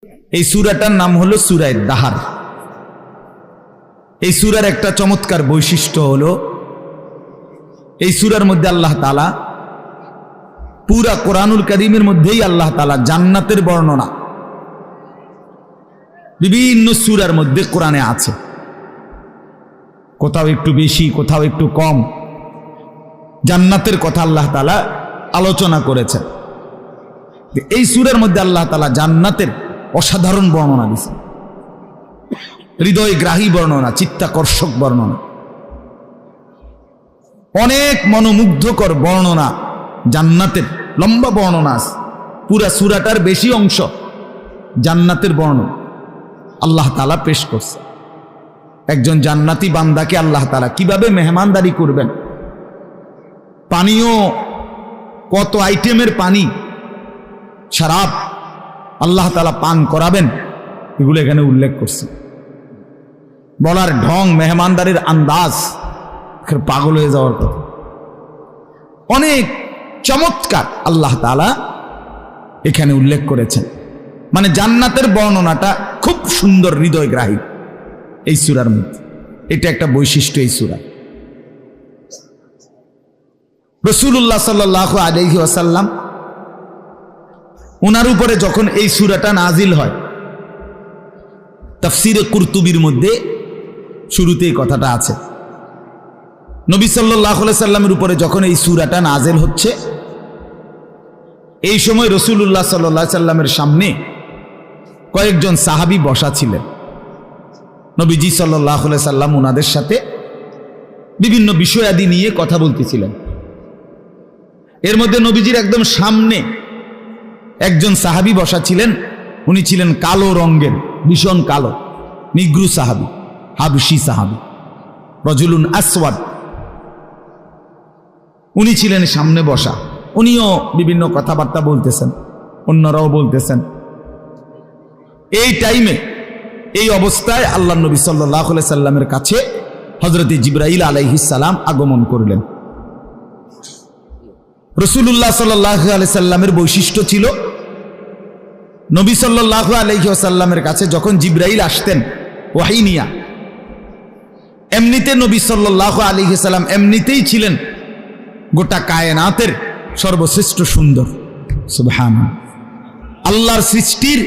এই সূরাটার নাম হলো সূরা দাহার। এই সূরার একটা চমৎকার বৈশিষ্ট্য হলো এই সূরার মধ্যে আল্লাহ তাআলা পুরা কোরআনুল কারীমের মধ্যেই আল্লাহ তাআলা জান্নাতের বর্ণনা বিভিন্ন সূরার মধ্যে কোরআনে আছে, কোথাও একটু বেশি কোথাও একটু কম জান্নাতের কথা আল্লাহ তাআলা আলোচনা করেছেন। এই সূরার মধ্যে আল্লাহ তাআলা জান্নাতের অসাধারণ বর্ণনা দিয়েছেন, হৃদয়গ্রাহী বর্ণনা, চিত্তাকর্ষক বর্ণনা, অনেক মনোমুগ্ধকর বর্ণনা জান্নাতের, লম্বা বর্ণনা আছে। পুরা সূরাটার বেশি অংশ জান্নাতের বর্ণনা আল্লাহ তাআলা পেশ করছে। একজন জান্নাতি বান্দাকে আল্লাহ তাআলা কিভাবে মেহমানদারি করবেন, পানীয় কত আইটেমের পানি, শরাব আল্লাহ তাআলা পান করাবেন, এগুলো এখানে উল্লেখ করছে। বলার ঢং, মেহমানদারির আন্দাজ পাগল হয়ে যাওয়ার কথা। অনেক চমৎকার আল্লাহ তাআলা এখানে উল্লেখ করেছেন। মানে জান্নাতের বর্ণনাটা খুব সুন্দর, হৃদয়গ্রাহী এই সূরার মধ্যে। এটা একটা বৈশিষ্ট্য এই সূরা। রাসূলুল্লাহ সাল্লাল্লাহু আলাইহি ওয়াসাল্লাম ওনার উপরে যখন এই সূরাটা নাজিল হয়, তাফসীরে কুরতুবীর মধ্যে শুরুতেই কথাটা আছে, নবী সাল্লাল্লাহু আলাইহি সাল্লামের উপরে যখন এই সূরাটা নাজিল হচ্ছে, এই সময় রাসূলুল্লাহ সাল্লাল্লাহু আলাইহি সাল্লামের সামনে কয়েকজন সাহাবী বসা ছিলেন। নবীজি সাল্লাল্লাহু আলাইহি সাল্লাম ওনাদের সাথে বিভিন্ন বিষয়াদি নিয়ে কথা বলতেছিলেন। এর মধ্যে নবীজির একদম সামনে একজন সাহাবী বসা ছিলেন। উনি ছিলেন কালো রঙের, ভীষণ কালো, নিগ্রু সাহাবী, হাবশী সাহাবী, রাজুলুন আসওয়াদ। উনি ছিলেন সামনে বসা। উনিও বিভিন্ন কথাবার্তা বলতেছেন, অন্যরাও বলতেছেন। এই টাইমে, এই অবস্থায় আল্লাহ নবী সাল্লাল্লাহু আলাইহি সাল্লামের কাছে হযরত জিবরাইল আলাইহিস সালাম আগমন করলেন। রাসূলুল্লাহ সাল্লাল্লাহু আলাইহি সাল্লামের বৈশিষ্ট্য ছিল, নবী সাল্লাল্লাহু আলাইহি ওয়াসাল্লামের কাছে যখন জিবরাইল আসতেন ওহী নিয়া, এমনিতে নবী সাল্লাল্লাহু আলাইহি সাল্লাম এমনিতেই ছিলেন গোটা কায়নাতের সর্বশ্রেষ্ঠ সুন্দর। সুবহানাল্লাহ, আল্লাহর সৃষ্টির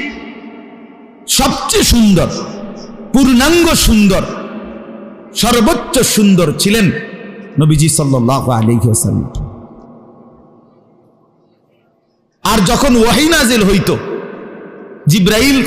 সবচেয়ে সুন্দর, পূর্ণাঙ্গ সুন্দর, সর্বোচ্চ সুন্দর ছিলেন নবীজি সাল্লাল্লাহু আলাইহি ওয়াসাল্লাম। আর যখন ওহী নাজিল হইতো, জিবরাইল